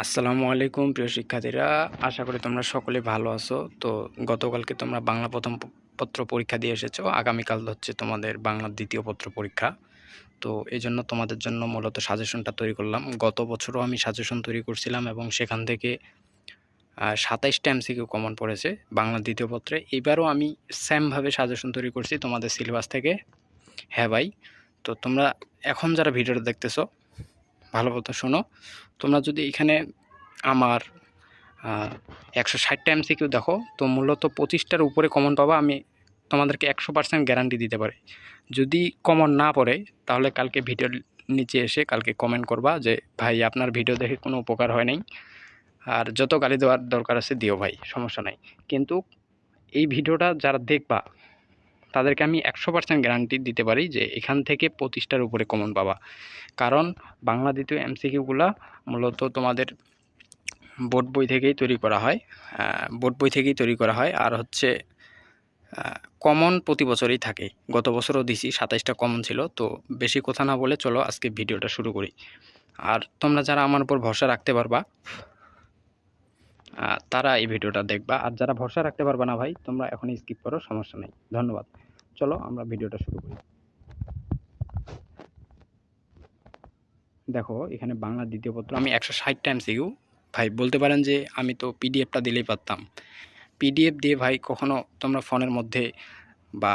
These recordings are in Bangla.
আসসালামু আলাইকুম প্রিয় শিক্ষার্থীরা, আশা করি তোমরা সকলে ভালো আছো। তো গতকালকে তোমরা বাংলা প্রথম পত্র পরীক্ষা দিয়ে এসেছো। আগামীকাল হচ্ছে তোমাদের বাংলা দ্বিতীয় পত্র পরীক্ষা। তো এই জন্য তোমাদের জন্য মূলত সাজেশনটা তৈরি করলাম। গত বছরও আমি সাজেশন তৈরি করছিলাম এবং সেখান থেকে 27টা এমসিকিউ কমন পড়েছে বাংলা দ্বিতীয় পত্রে। এবারও আমি সেমভাবে সাজেশন তৈরি করছি তোমাদের সিলেবাস থেকে। হ্যাঁ ভাই, তো তোমরা এখন যারা ভিডিওটা দেখতেছো ভালো মতো শোনো। তোমরা যদি এখানে আমার 160টা এমসিকিউ দেখো, তো মূলত 25টার উপরে কমন পাবা। আমি তোমাদেরকে 100% গ্যারান্টি দিতে পারি। যদি কমন না পড়ে তাহলে কালকে ভিডিওর নিচে এসে কালকে কমেন্ট করবা যে ভাই আপনার ভিডিও দেখে কোনো উপকার হয় নাই, আর যত গালি দেওয়ার দরকার আছে দিও ভাই, সমস্যা নাই। কিন্তু এই ভিডিওটা যারা দেখবা তাদেরকে আমি 100% গ্যারান্টি দিতে পারি যে এখান থেকে 25টার উপরে কমন পাবা। কারণ বাংলা দ্বিতীয় এমসিকিউগুলা মূলত তোমাদের বোর্ড বই থেকেই তৈরি করা হয়। আর হচ্ছে কমন প্রতি বছরই থাকে। গত বছরও দিছি 27টা কমন ছিল। তো বেশি কথা না বলে চলো আজকে ভিডিওটা শুরু করি। আর তোমরা যারা আমার উপর ভরসা রাখতে পারবা তারা এই ভিডিওটা দেখবা, আর যারা ভরসা রাখতে পারবা না ভাই তোমরা এখনই স্কিপ করো, সমস্যা নেই। ধন্যবাদ। চলো আমরা ভিডিওটা শুরু করি। দেখো এখানে বাংলা দ্বিতীয় পত্র আমি 160টা এমসিকিউ। ভাই বলতে পারেন যে আমি তো পিডিএফটা দিলেই পারতাম। পিডিএফ দিয়ে ভাই কখনো তোমরা ফোনের মধ্যে বা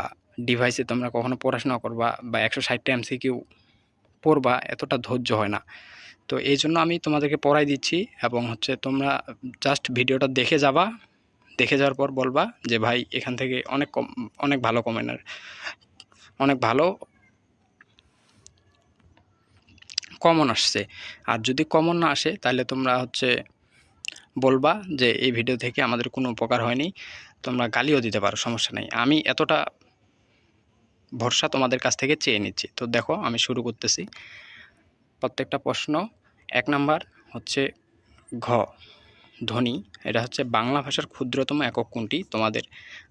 ডিভাইসে তোমরা কখনো পড়াশোনা করবা বা 160টা এমসিকিউ পড়বা, এতটা ধৈর্য হয় না। তো এই জন্য আমি তোমাদেরকে পড়াই দিচ্ছি এবং হচ্ছে তোমরা জাস্ট ভিডিওটা দেখে যাবা। দেখে যাওয়ার পর বলবা যে ভাই এখান থেকে অনেক ভালো অনেক ভালো কমন আসছে। আর যদি কমন না আসে তাহলে তোমরা হচ্ছে বলবা যে এই ভিডিও থেকে আমাদের কোনো উপকার হয়নি। তোমরা গালিও দিতে পারো, সমস্যা নেই। আমি এতটা ভরসা তোমাদের কাছ থেকে চেয়ে নিচ্ছি। তো দেখো আমি শুরু করতেছি। প্রত্যেকটা প্রশ্ন। 1 নাম্বার হচ্ছে ঘ, ধ্বনি। এটা হচ্ছে বাংলা ভাষার ক্ষুদ্রতম একক কোনটি? তোমাদের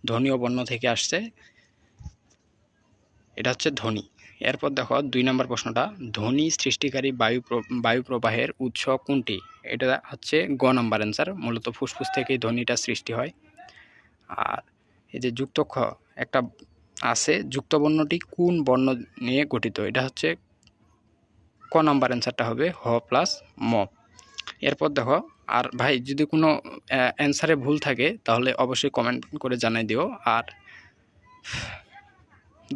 ধ্বনি ও বর্ণ থেকে আসছে, এটা হচ্ছে ধ্বনি। এরপর দেখো 2 নাম্বার প্রশ্নটা, ধ্বনি সৃষ্টিকারী বায়ু প্রবাহের উৎস কোনটি? এটা হচ্ছে গ নাম্বার অ্যান্সার। মূলত ফুসফুস থেকেই ধ্বনিটা সৃষ্টি হয়। আর এই যে যুক্ত খ একটা আছে, যুক্ত বর্ণটি কোন বর্ণ নিয়ে গঠিত? এটা হচ্ছে ক নাম্বার অ্যান্সারটা হবে হ প্লাস ম। এরপর দেখো, আর ভাই যদি কোনো অ্যান্সারে ভুল থাকে তাহলে অবশ্যই কমেন্ট করে জানাই দিও। আর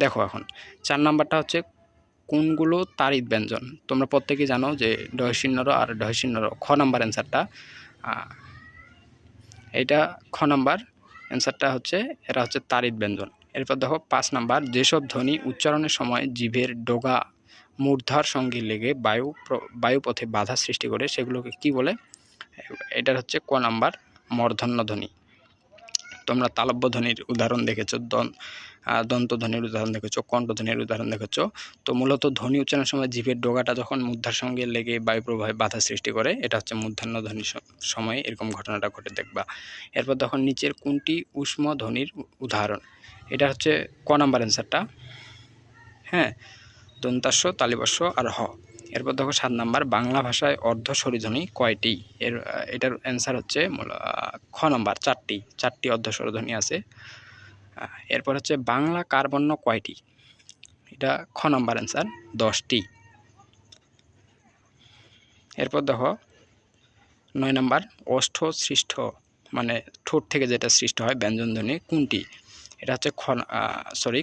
দেখো এখন 4 নাম্বারটা হচ্ছে কোনগুলো তাড়িৎ ব্যঞ্জন? তোমরা প্রত্যেকেই জানো যে ঢ আর ঢ খ নাম্বার অ্যান্সারটা। এটা খ নাম্বার অ্যান্সারটা হচ্ছে, এরা হচ্ছে তাড়িৎ ব্যঞ্জন। এরপর দেখো 5 নাম্বার, যেসব ধ্বনি উচ্চারণের সময় জিভের ডগা মূর্ধার সঙ্গে লেগে বায়ুপথে বাধা সৃষ্টি করে সেগুলোকে কি বলে? এটার হচ্ছে ক নাম্বার মূর্ধন্য ধ্বনি। তোমরা তালব্য ধ্বনির উদাহরণ দেখেছো, দন্ত ধ্বনির উদাহরণ দেখেছো, কণ্ঠ ধ্বনির উদাহরণ দেখেছো। তো মূলত ধ্বনি উচ্চারণের সময় জিভের ডগাটা যখন মূর্ধার সঙ্গে লেগে বায়ু প্রবাহে বাধা সৃষ্টি করে, এটা হচ্ছে মূর্ধন্য ধ্বনির সময় এরকম ঘটনাটা ঘটে দেখবা। এরপর তখন নিচের কোনটি উষ্ম ধ্বনির উদাহরণ? এটা হচ্ছে ক নাম্বার অ্যান্সারটা। হ্যাঁ, দন্তাস্য, তালিবাস্য আর হ। এরপর দেখো 7 নাম্বার, বাংলা ভাষায় অর্ধস্বরধ্বনি কয়টি? এটার অ্যান্সার হচ্ছে খ নাম্বার 4টি অর্ধস্বরধ্বনি আছে। এরপর হচ্ছে বাংলা কার বর্ণ কয়টি? এটা খ নাম্বার অ্যান্সার 10টি। এরপর দেখো 9 নাম্বার, ওষ্ঠ সৃষ্ট মানে ঠোঁট থেকে যেটা সৃষ্টি হয় ব্যঞ্জনধ্বনি কোনটি? এটা হচ্ছে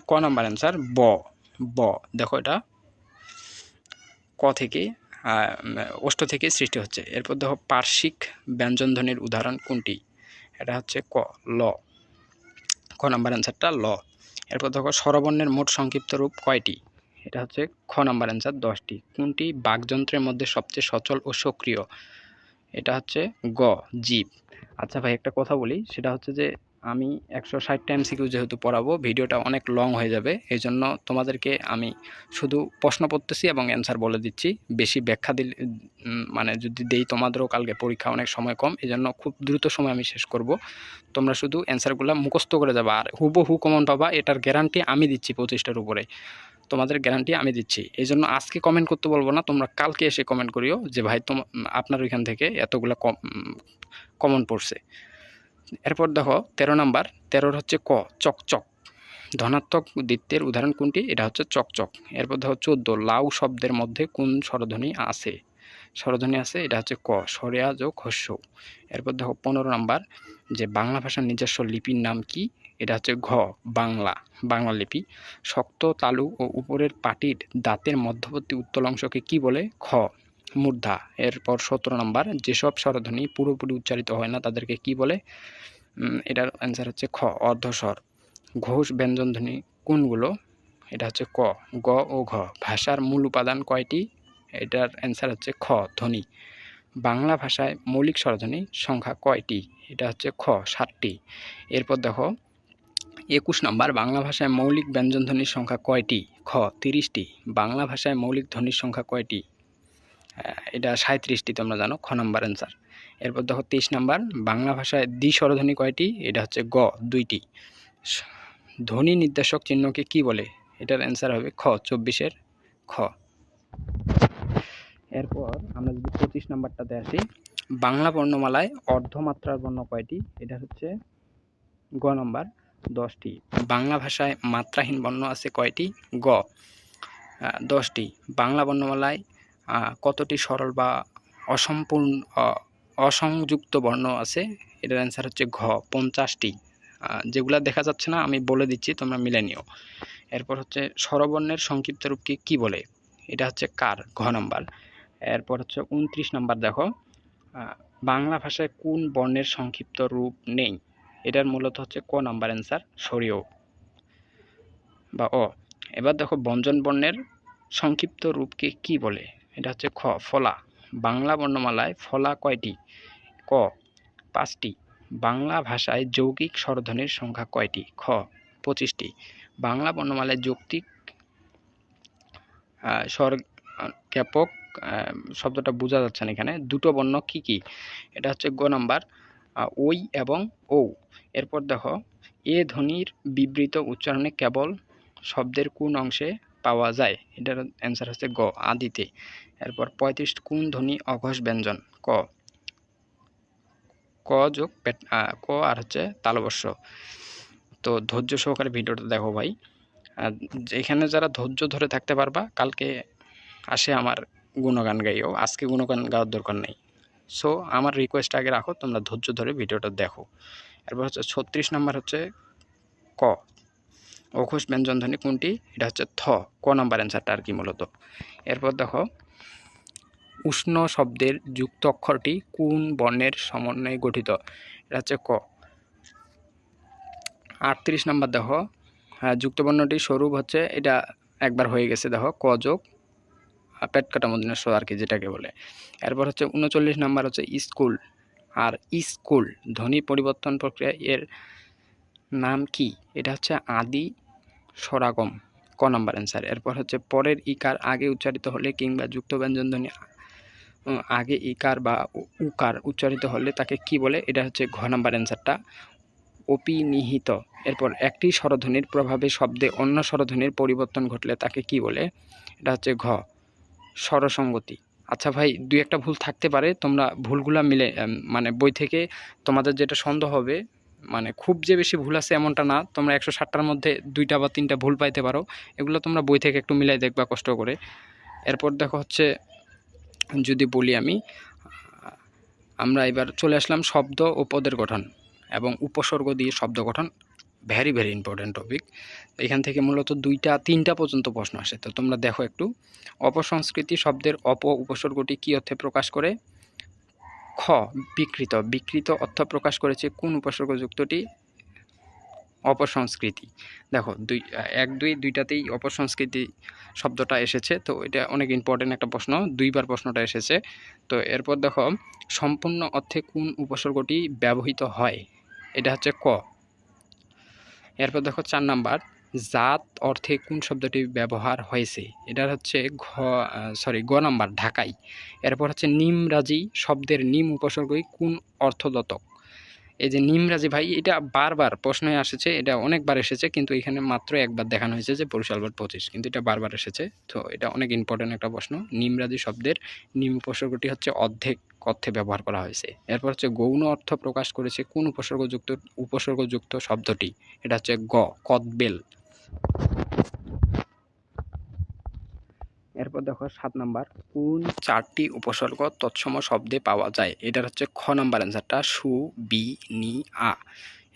ক নাম্বার অ্যান্সার ব। দেখো এটা ক থেকে ওষ্ঠ থেকে সৃষ্টি হচ্ছে। এরপর দেখো পার্শ্বিক ব্যঞ্জনধ্বনির উদাহরণ কোনটি? এটা হচ্ছে ক নাম্বার অ্যান্সারটা ল। এরপর দেখো স্বরবর্ণের মোট সংক্ষিপ্ত রূপ কয়টি? এটা হচ্ছে খ নাম্বার অ্যান্সার 10টি। কোনটি বাকযন্ত্রের মধ্যে সবচেয়ে সচল ও সক্রিয়? এটা হচ্ছে গ, জীব। আচ্ছা ভাই একটা কথা বলি, সেটা হচ্ছে যে আমি 160টা এমসিকিউ যেহেতু পড়াবো, ভিডিওটা অনেক লং হয়ে যাবে। এই জন্য তোমাদেরকে আমি শুধু প্রশ্ন পড়তেছি এবং অ্যান্সার বলে দিচ্ছি। বেশি ব্যাখ্যা দিলে মানে যদি দেই তোমাদেরও কালকে পরীক্ষা অনেক সময় কম, এই জন্য খুব দ্রুত সময় আমি শেষ করব। তোমরা শুধু অ্যান্সারগুলো মুখস্থ করে যাবা আর হুবহু কমন পাবা, এটার গ্যারান্টি আমি দিচ্ছি 25টার উপরে। তোমাদের গ্যারান্টি আমি দিচ্ছি। এই জন্য আজকে কমেন্ট করতে বলবো না, তোমরা কালকে এসে কমেন্ট করিও যে ভাই আপনার ওইখান থেকে এতগুলো কমন পড়ছে। এরপর দেখো 13 নাম্বার, 13 হচ্ছে ক, চকচক। ধনাত্মক দ্বিত্বের উদাহরণ কোনটি? এটা হচ্ছে চকচক। এরপর দেখো 14, লাউ শব্দের মধ্যে কোন স্বরধ্বনি আছে? স্বরধ্বনি আছে, এটা হচ্ছে ক, সরেয়া যোগ হস্য। এরপর দেখো 15 নাম্বার, যে বাংলা ভাষার নিজস্ব লিপির নাম কি? এটা হচ্ছে ঘ, বাংলা লিপি। শক্ত তালু ও উপরের পাটির দাঁতের মধ্যবর্তী উত্তল অংশকে কি বলে? খ, মূর্ধা। এরপর 17 নাম্বার, যেসব স্বরধ্বনি পুরোপুরি উচ্চারিত হয় না তাদেরকে কি বলে? এটার অ্যান্সার হচ্ছে খ, অর্ধস্বর। ঘোষ ব্যঞ্জনধ্বনি কোনগুলো? এটা হচ্ছে ক, গ ও ঘ। ভাষার মূল উপাদান কয়টি? এটার অ্যান্সার হচ্ছে খ, ধ্বনি। বাংলা ভাষায় মৌলিক স্বরধ্বনি সংখ্যা কয়টি? এটা হচ্ছে খ, 7টি। এরপর দেখো 21 নাম্বার, বাংলা ভাষায় মৌলিক ব্যঞ্জনধ্বনির সংখ্যা কয়টি? খ, 30টি। বাংলা ভাষায় মৌলিক ধ্বনির সংখ্যা কয়টি? এটা 37টি, তোমরা জানো, খ নাম্বার অ্যান্সার। এরপর দেখো 23 নাম্বার, বাংলা ভাষায় দ্বি-স্বরধ্বনি কয়টি? এটা হচ্ছে গ, 2টি। ধ্বনি নির্দেশক চিহ্নকে কি বলে? এটার অ্যান্সার হবে খ, 24-এর খ। এরপর আমরা যদি 25 নাম্বারটাতে আসি, বাংলা বর্ণমালায় অর্ধমাত্রার বর্ণ কয়টি? এটা হচ্ছে গ নাম্বার, 10টি। বাংলা ভাষায় মাত্রাহীন বর্ণ আছে কয়টি? গ, 10টি। বাংলা বর্ণমালায় কতটি সরল বা অসম্পূর্ণ অসংযুক্ত বর্ণ আছে? এটার অ্যান্সার হচ্ছে ঘ, 50টি। যেগুলা দেখা যাচ্ছে না আমি বলে দিচ্ছি, তোমরা মিলে নিও। এরপর হচ্ছে স্বরবর্ণের সংক্ষিপ্ত রূপকে কি বলে? এটা হচ্ছে কার, ঘ নাম্বার। এরপর হচ্ছে 29 নাম্বার, দেখো বাংলা ভাষায় কোন বর্ণের সংক্ষিপ্ত রূপ নেই? এটার মূলত হচ্ছে ক নাম্বার অ্যান্সার, সরিয় বা অ। এবার দেখো ব্যঞ্জন বর্ণের সংক্ষিপ্ত রূপকে কি বলে? এটা হচ্ছে খ, ফলা। বাংলা বর্ণমালায় ফলা কয়টি? ক, 5টি। বাংলা ভাষায় যৌগিক স্বরধ্বনির সংখ্যা কয়টি? খ, 25টি। বাংলা বর্ণমালায় যৌক্তিক স্বর জ্ঞাপক শব্দটা বোঝা যাচ্ছে না এখানে, দুটো বর্ণ কি কি? এটা হচ্ছে গ নাম্বার, ওই এবং ও। এরপর দেখো এ ধ্বনির বিবৃত উচ্চারণে কেবল শব্দের কোন অংশে পাওয়া যায়? এটার অ্যান্সার হচ্ছে গ, আদিতে। এরপর 35, কোন ধ্বনি অঘোষ ব্যঞ্জন? ক, ক যোগ ক আর হচ্ছে তালবস্য। তো ধৈর্য সহকারে ভিডিওটা দেখো ভাই। এখানে যারা ধৈর্য ধরে থাকতে পারবা, কালকে আসে আমার গুণগান গাইও, আজকে গুণগান গাওয়ার দরকার নেই। সো আমার রিকোয়েস্ট আগে রাখো, তোমরা ধৈর্য ধরে ভিডিওটা দেখো। এরপর হচ্ছে 36 নাম্বার হচ্ছে ক, অঘোষ ব্যঞ্জনধ্বনি কোনটি? এটা হচ্ছে থ, ক নাম্বার অ্যান্সারটা আর কি মূলত। এরপর দেখো উষ্ণ শব্দের যুক্ত অক্ষরটি কোন বর্ণের সমন্বয়ে গঠিত? এটা হচ্ছে ক। 38 নাম্বার, দেখো যুক্ত বর্ণটির স্বরূপ হচ্ছে, এটা একবার হয়ে গেছে, দেখো ক যোগ পেট কাটা মদিনা আর কি, যেটাকে বলে। এরপর হচ্ছে 39 নাম্বার হচ্ছে স্কুল। আর স্কুল ধ্বনি পরিবর্তন প্রক্রিয়া এর নাম কি? এটা হচ্ছে আদি স্বরাগম, ক নাম্বার অ্যান্সার। এরপর হচ্ছে পরের ইকার আগে উচ্চারিত হলে কিংবা যুক্ত ব্যঞ্জন ধ্বনি আগে ইকার বা উকার উচ্চারিত হলে তাকে কি বলে? এটা হচ্ছে ঘ নাম্বার অ্যান্সারটা, অপিনিহিত। এরপর একটি স্বরধ্বনির প্রভাবে শব্দে অন্য স্বরধ্বনির পরিবর্তন ঘটলে তাকে কি বলে? এটা হচ্ছে ঘ, স্বরসঙ্গতি। আচ্ছা ভাই, দুই একটা ভুল থাকতে পারে, তোমরা ভুলগুলা মিলে মানে বই থেকে তোমাদের যেটা সন্দেহ হবে, মানে খুব যে বেশি ভুল আছে এমনটা না, তোমরা 160টার মধ্যে 2টা বা 3টা ভুল পাইতে পারো, এগুলো তোমরা বই থেকে একটু মিলাই দেখবা কষ্ট করে। এরপর দেখো হচ্ছে যদি বলি আমরা এবার চলে আসলাম শব্দ ও পদের গঠন এবং উপসর্গ দিয়ে শব্দ গঠন, ভেরি ভেরি ইম্পর্টেন্ট টপিক। এখান থেকে মূলত 2টা 3টা পর্যন্ত প্রশ্ন আসে, তো তোমরা দেখো একটু। অপসংস্কৃতি শব্দের উপসর্গটি কী অর্থে প্রকাশ করে? খ, বিকৃত। বিকৃত অর্থ প্রকাশ করেছে কোন উপসর্গযুক্তটি? অপসংস্কৃতি। দেখো 2টাতেই অপসংস্কৃতি শব্দটা এসেছে, তো এটা অনেক ইম্পর্টেন্ট একটা প্রশ্ন, 2বার প্রশ্নটা এসেছে। তো এরপর দেখো সম্পূর্ণ অর্থে কোন উপসর্গটি ব্যবহৃত হয়? এটা হচ্ছে ক। এরপর দেখো 4 নাম্বার, জাত অর্থে কোন শব্দটি ব্যবহার হয়েছে? এটা হচ্ছে গ নাম্বার, ঢাকাই। এরপর হচ্ছে নিমরাজি শব্দের নিম উপসর্গই কোন অর্থদত্তক? এই যে নিমরাজি ভাই, এটা বারবার প্রশ্নে এসেছে, এটা অনেকবার এসেছে, কিন্তু এখানে মাত্র একবার দেখানো হয়েছে যে বরিশাল বোর্ড 25, কিন্তু এটা বারবার এসেছে। তো এটা অনেক ইম্পর্টেন্ট একটা প্রশ্ন। নিমরাজি শব্দের নিম উপসর্গটি হচ্ছে অর্ধেক অর্থে ব্যবহার করা হয়েছে। এরপর হচ্ছে গৌণ অর্থ প্রকাশ করেছে কোন উপসর্গযুক্ত শব্দটি? এটা হচ্ছে গ, কদবেল। এরপর দেখো 7 নাম্বার, কোন 4টি উপসর্গ তৎসম শব্দে পাওয়া যায়? এটার হচ্ছে খ নাম্বার অ্যান্সারটা সু, বি, নি, আ।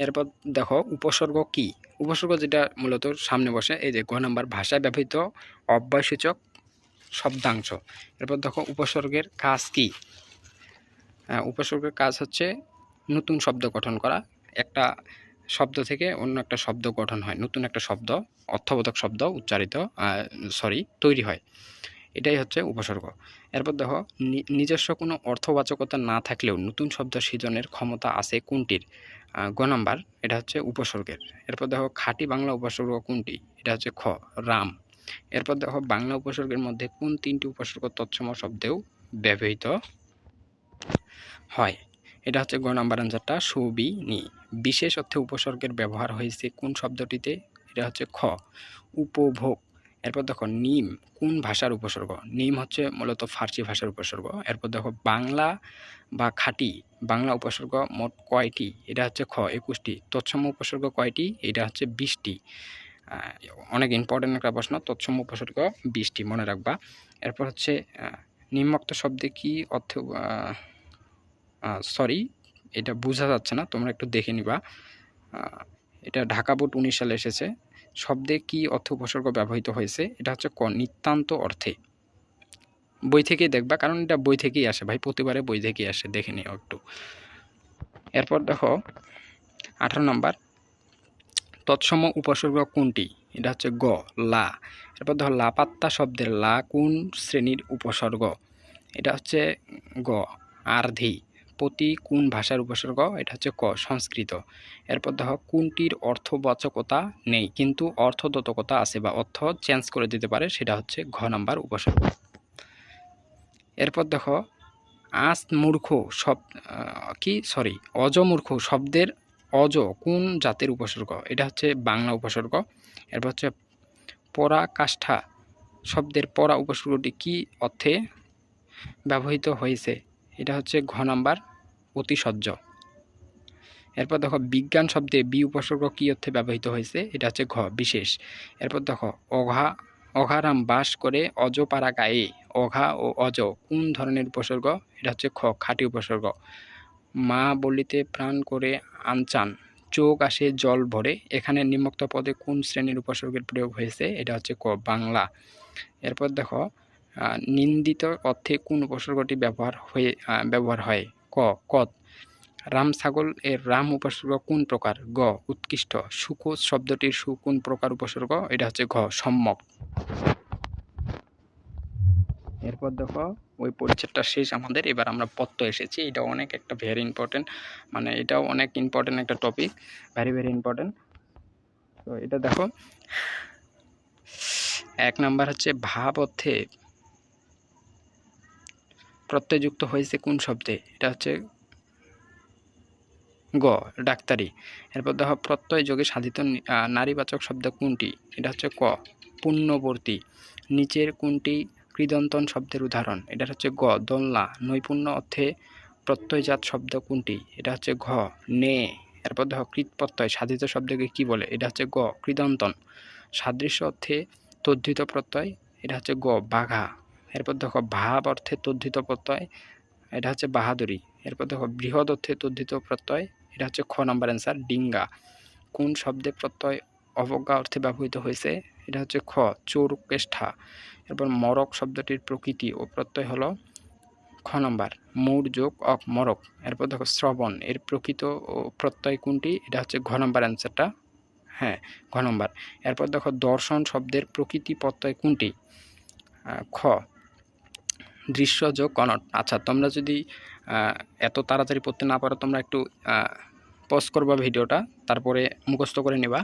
এরপর দেখো উপসর্গ কি? উপসর্গ যেটা মূলত সামনে বসে, এই যে গ নাম্বার, ভাষায় ব্যবহৃত অব্যয়সূচক শব্দাংশ। এরপর দেখো উপসর্গের কাজ কি? উপসর্গের কাজ হচ্ছে নতুন শব্দ গঠন করা। একটা শব্দ থেকে অন্য একটা শব্দ গঠন হয়, নতুন একটা শব্দ, অর্থবোধক শব্দ তৈরি হয়, এটাই হচ্ছে উপসর্গ। এরপর দেখো নিজস্ব কোনো অর্থবাচকতা না থাকলেও নতুন শব্দ সৃজনের ক্ষমতা আছে কোনটির? গ নাম্বার, এটা হচ্ছে উপসর্গের। এরপর দেখো খাঁটি বাংলা উপসর্গ কোনটি? এটা হচ্ছে খ, রাম। এরপর দেখো বাংলা উপসর্গের মধ্যে কোন 3টি উপসর্গ তৎসম শব্দেও ব্যবহৃত হয়? এটা হচ্ছে গ নাম্বার অ্যান্সারটা সু, বি, নি। বিশেষ অর্থে উপসর্গের ব্যবহার হয়েছে কোন শব্দটিতে? এটা হচ্ছে খ, উপভোগ। এরপর দেখো নিম কোন ভাষার উপসর্গ? নিম হচ্ছে মূলত ফার্সি ভাষার উপসর্গ। এরপর দেখো বাংলা বা খাঁটি বাংলা উপসর্গ মোট কয়টি? এটা হচ্ছে খ, 21টি। তৎসম উপসর্গ কয়টি? এটা হচ্ছে 20টি। অনেক ইম্পর্টেন্ট একটা প্রশ্ন, তৎসম উপসর্গ 20টি, মনে রাখবা। এরপর হচ্ছে নিম্নোক্ত শব্দে কি অর্থ, এটা বোঝা যাচ্ছে না, তোমরা একটু দেখে নিবা। এটা ঢাকা বোর্ড 19 সালে এসেছে। শব্দে কি অর্থ উপসর্গ ব্যবহৃত হয়েছে? এটা হচ্ছে ক, নিতান্ত অর্থে। বই থেকেই দেখবা, কারণ এটা বই থেকেই আসে ভাই, প্রতিবারে বই থেকেই আসে, দেখে নিও একটু। এরপর দেখো 18 নম্বর, তৎসম উপসর্গ কোনটি? এটা হচ্ছে গ, লা। এরপর দেখো লাপাত্তা শব্দের লা কোন শ্রেণীর উপসর্গ? এটা হচ্ছে গ, আর্ধি। প্রতি কোন ভাষার উপসর্গ? এটা হচ্ছে ক, সংস্কৃত। এরপর দেখো কোনটির অর্থবাচকতা নেই কিন্তু অর্থদতকতা আছে বা অর্থ চেঞ্জ করে দিতে পারে? সেটা হচ্ছে ঘ নাম্বার উপসর্গ। এরপর দেখো অজমূর্খ শব্দের অজ কোন জাতের উপসর্গ? এটা হচ্ছে বাংলা উপসর্গ। এরপর হচ্ছে পরাকাষ্ঠা শব্দের পরা উপসর্গটি কি অর্থে ব্যবহৃত হয়েছে? এটা হচ্ছে ঘ নাম্বার অতিশয্য। এরপর দেখো বিজ্ঞান শব্দে বি উপসর্গ কি অর্থে ব্যবহৃত হয়েছে? এটা হচ্ছে ঘ, বিশেষ। এরপর দেখো অঘারাম বাস করে অজপাড়া গায়ে, অঘা ও অজ কোন ধরনের উপসর্গ? এটা হচ্ছে খ, খাঁটি উপসর্গ। মা বলিতে প্রাণ করে আনচান, চোখ আসে জল ভরে, এখানে নিম্নোক্ত পদে কোন শ্রেণীর উপসর্গের প্রয়োগ হয়েছে? এটা হচ্ছে ক, বাংলা। এরপর দেখো নিন্দিত অর্থে কোন উপসর্গটি ব্যবহার হয়? ক, কদ। রাম ছাগল এর রাম উপসর্গ কোন প্রকার? গ, উৎকৃষ্ট। সুকোচ শব্দটির সু কোন প্রকার উপসর্গ? এটা হচ্ছে ঘ, সম্যক। এরপর দেখো ওই পরিচ্ছেদটা শেষ আমাদের, এবার আমরা প্রত্যয় এসেছি। এটা অনেক একটা ভেরি ইম্পর্টেন্ট, মানে এটাও অনেক ইম্পর্টেন্ট একটা টপিক, ভেরি ভেরি ইম্পর্টেন্ট। তো এটা দেখো 1 নাম্বার হচ্ছে ভাব অর্থে প্রত্যয়যুক্ত হয়েছে কোন শব্দে? এটা হচ্ছে গ, ডাক্তারি। এরপর দেখো প্রত্যয় যোগে সাধিত নারীবাচক শব্দ কোনটি? এটা হচ্ছে ক, পুণ্যবর্তী। নিচের কোনটি কৃদন্তন শব্দের উদাহরণ? এটা হচ্ছে গ, দোলনা। নৈপুণ্য অর্থে প্রত্যয়জাত শব্দ কোনটি? এটা হচ্ছে ঘ, নে। এরপর দেখো কৃত প্রত্যয় সাধিত শব্দকে কি বলে? এটা হচ্ছে গ, কৃদন্তন। সাদৃশ্য অর্থে তদ্ধিত প্রত্যয়, এটা হচ্ছে গ, বাঘা। এরপর দেখো ভাব অর্থে তদ্ধিত প্রত্যয়, এটা হচ্ছে বাহাদুরি। এরপর দেখো বৃহৎ অর্থে তদ্ধিত প্রত্যয়, এটা হচ্ছে খ নাম্বার অ্যান্সার, ডিঙ্গা। কোন শব্দে প্রত্যয় অবজ্ঞা অর্থে ব্যবহৃত হয়েছে? এটা হচ্ছে খ, চোরকেষ্ঠা। এরপর মরক শব্দটির প্রকৃতি ও প্রত্যয় হলো খ নাম্বার, মূর যোগ অক, মরক। এরপর দেখো শ্রবণ এর প্রকৃত ও প্রত্যয় কোনটি? এটা হচ্ছে ঘ নাম্বার অ্যান্সারটা, হ্যাঁ ঘ নাম্বার। এরপর দেখো দর্শন শব্দের প্রকৃতি প্রত্যয় কোনটি? খ, দৃশ্য যোগ কনট। আচ্ছা, তোমরা যদি এত তাড়াতাড়ি পড়তে না পারো, তোমরা একটু পজ করবা ভিডিওটা, তারপরে মুখস্থ করে নেবা।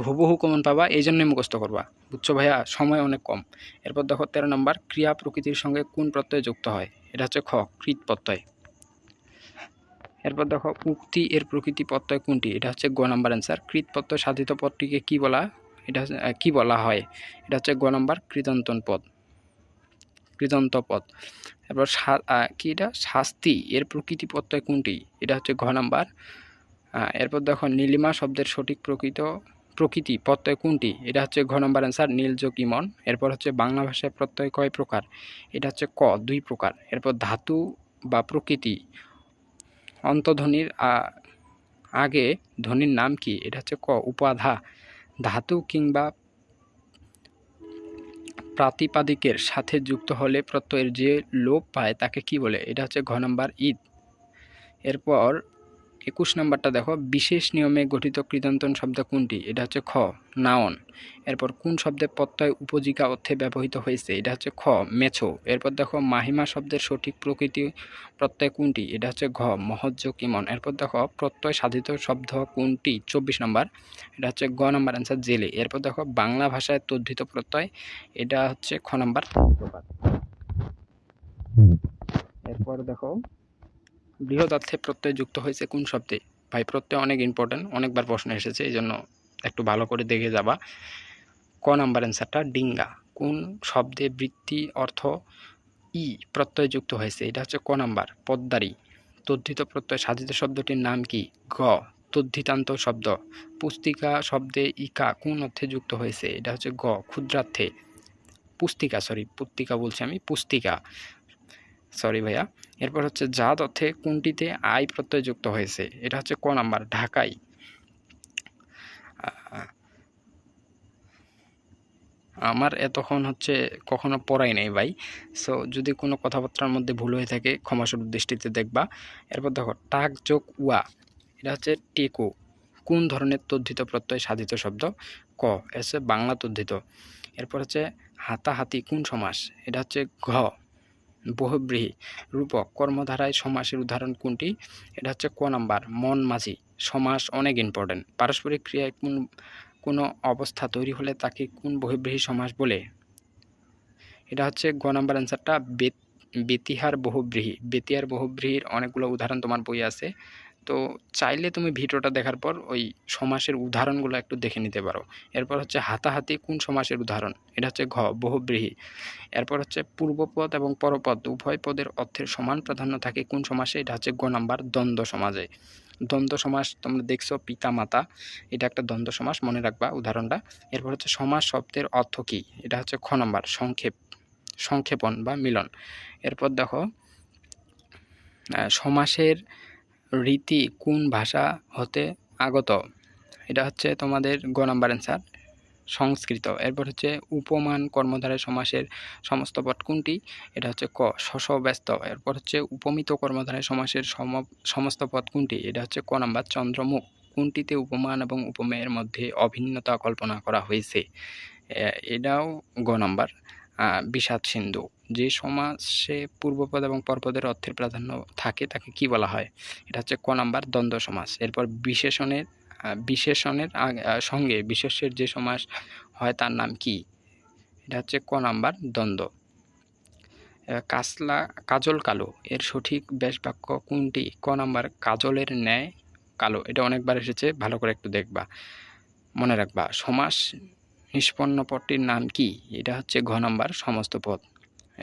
হুবহু কমন পাবা, এই জন্যই মুখস্থ করবা, বুঝছো ভাইয়া, সময় অনেক কম। এরপর দেখো 13 নম্বর, ক্রিয়া প্রকৃতির সঙ্গে কোন প্রত্যয় যুক্ত হয়? এটা হচ্ছে খ, কৃত প্রত্যয়। এরপর দেখো উক্তি এর প্রকৃতি প্রত্যয় কোনটি? এটা হচ্ছে গ নাম্বার অ্যান্সার। কৃত প্রত্যয় সাধিত পদটিকে কি বলা, এটা কি বলা হয়? এটা হচ্ছে গ নাম্বার কৃদন্তন পদ, কৃদন্ত পদ। এরপর কি এটা শাস্তি এর প্রকৃতি প্রত্যয় কোনটি? এটা হচ্ছে ঘ নাম্বার। এরপর দেখো নীলিমা শব্দের সঠিক প্রকৃতি প্রত্যয় কোনটি? এটা হচ্ছে ঘ নম্বর অ্যান্সার নীল যোগ ইমন। এরপর হচ্ছে বাংলা ভাষায় প্রত্যয় কয় প্রকার? এটা হচ্ছে ক 2 প্রকার। এরপর ধাতু বা প্রকৃতি অন্তধ্বনির আগে ধ্বনির নাম কি? এটা হচ্ছে ক উপাধা। ধাতু কিংবা প্রাতিপাদিকের সাথে যুক্ত হলে প্রত্যয়ের যে লোপ পায় তাকে কি বলে? এটা হচ্ছে ঘ নম্বর ঈদ। এরপর 21 নাম্বারটা দেখো বিশেষ নিয়মে গঠিত কৃদন্তন শব্দ কোনটি? এটা হচ্ছে খ নাউন। এরপর কোন শব্দে প্রত্যয় উপজিকা অর্থে ব্যবহৃত হয়েছে? এটা হচ্ছে খ মেছো। এরপর দেখো মাহিমা শব্দের সঠিক প্রকৃতি প্রত্যয় কোনটি? এটা হচ্ছে ঘ মহজ্জ কিমন। এরপর দেখো প্রত্যয় সাধিত শব্দ কোনটি? 24 নম্বর, এটা হচ্ছে গ নম্বর অ্যান্সার জেলে। এরপর দেখো বাংলা ভাষায় তদ্ধিত প্রত্যয়, এটা হচ্ছে খ নম্বর প্রকার। এরপর দেখো বৃহদার্থে প্রত্যয় যুক্ত হয়েছে কোন শব্দে? ভাই প্রত্যয় অনেক ইম্পর্টেন্ট, অনেকবার প্রশ্ন এসেছে, এই জন্য একটু ভালো করে দেখে যাবা। ক নাম্বার অ্যান্সারটা ডিঙ্গা। কোন শব্দে বৃত্তি অর্থ ই প্রত্যয় যুক্ত হয়েছে? এটা হচ্ছে ক নাম্বার পদ্মারি। তদ্ধিত প্রত্যয় সাধিত শব্দটির নাম কি? গ তদ্ধিতান্ত শব্দ। পুস্তিকা শব্দে ইকা কোন অর্থে যুক্ত হয়েছে? এটা হচ্ছে গ ক্ষুদ্রার্থে। পুস্তিকা বলছি আমি, পুস্তিকা, সরি ভাইয়া। এরপর হচ্ছে জাত অর্থে কোনটিতে আই প্রত্যয় যুক্ত হয়েছে? এটা হচ্ছে ক নাম্বার ঢাকাই। আমার এতক্ষণ হচ্ছে কখনো পড়াই নেই ভাই, সো যদি কোনো কথাবার্তার মধ্যে ভুল হয়ে থাকে ক্ষমাসুর দৃষ্টিতে দেখবা। এরপর দেখো টাক যোগ উয়া, এটা হচ্ছে টেকো কোন ধরনের তদ্ধিত প্রত্যয় সাধিত শব্দ? ক এসে বাংলা তদ্ধিত। এরপর হচ্ছে হাতাহাতি কোন সমাস? এটা হচ্ছে ঘ বহুব্রীহি। রূপক কর্মধারায় সমাসের উদাহরণ কোনটি? এটা হচ্ছে ক নাম্বার মন মাঝি। সমাস অনেক ইম্পর্টেন্ট। পারস্পরিক ক্রিয়ায় কোনো অবস্থা তৈরি হলে তাকে কোন বহুব্রীহি সমাস বলে? এটা হচ্ছে গ নাম্বার অ্যান্সারটা বেতিহার বহুব্রীহি। বেতিহার বহুব্রীহির অনেকগুলো উদাহরণ তোমার বই আছে, তো চাইলে তুমি ভিডিওটা দেখার পর ওই সমাসের উদাহরণগুলো একটু দেখে নিতে পারো। এরপর হচ্ছে হাতাহাতি কোন সমাসের উদাহরণ? এটা হচ্ছে ঘ বহুব্রীহি। এরপর হচ্ছে পূর্বপদ এবং পরপদ উভয় পদের অর্থের সমান প্রাধান্য থাকে কোন সমাসে? এটা হচ্ছে গ নাম্বার দ্বন্দ্ব সমাজে। দ্বন্দ্ব সমাস তোমরা দেখছো পিতা মাতা, এটা একটা দ্বন্দ্ব সমাস, মনে রাখবা উদাহরণটা। এরপর হচ্ছে সমাস শব্দের অর্থ কী? এটা হচ্ছে খ নাম্বার সংক্ষেপণ বা মিলন। এরপর দেখো সমাসের রীতি কোন ভাষা হতে আগত? এটা হচ্ছে তোমাদের গ নাম্বার অ্যান্সার সংস্কৃত। এরপর হচ্ছে উপমান কর্মধারয় সমাসের সমস্ত পদ কোনটি? এটা হচ্ছে ক শশ ব্যস্ত। এরপর হচ্ছে উপমিত কর্মধারয় সমাসের সমস্ত পদ কোনটি? এটা হচ্ছে ক নাম্বার চন্দ্রমুখ। কোনটিতে উপমান এবং উপমেয়ের মধ্যে অভিন্নতা কল্পনা করা হয়েছে? এটাও গ নাম্বার বিষাদ সিন্ধু। যে সমাসে পূর্বপদ এবং পরপদের অর্থের প্রাধান্য থাকে তাকে কি বলা হয়? এটা হচ্ছে ক নাম্বার দ্বন্দ্ব সমাস। এরপর বিশেষণের সঙ্গে বিশেষ্যের যে সমাস হয় তার নাম কি? এটা হচ্ছে ক নাম্বার দ্বন্দ্ব। কাজল কালো এর সঠিক ব্যাসবাক্য কোনটি? ক নাম্বার কাজলের ন্যায় কালো। এটা অনেকবার এসেছে, ভালো করে একটু দেখবা, মনে রাখবা। সমাস নিষ্পন্ন পদটির নাম কি? এটা হচ্ছে ঘ নাম্বার সমস্ত পদ।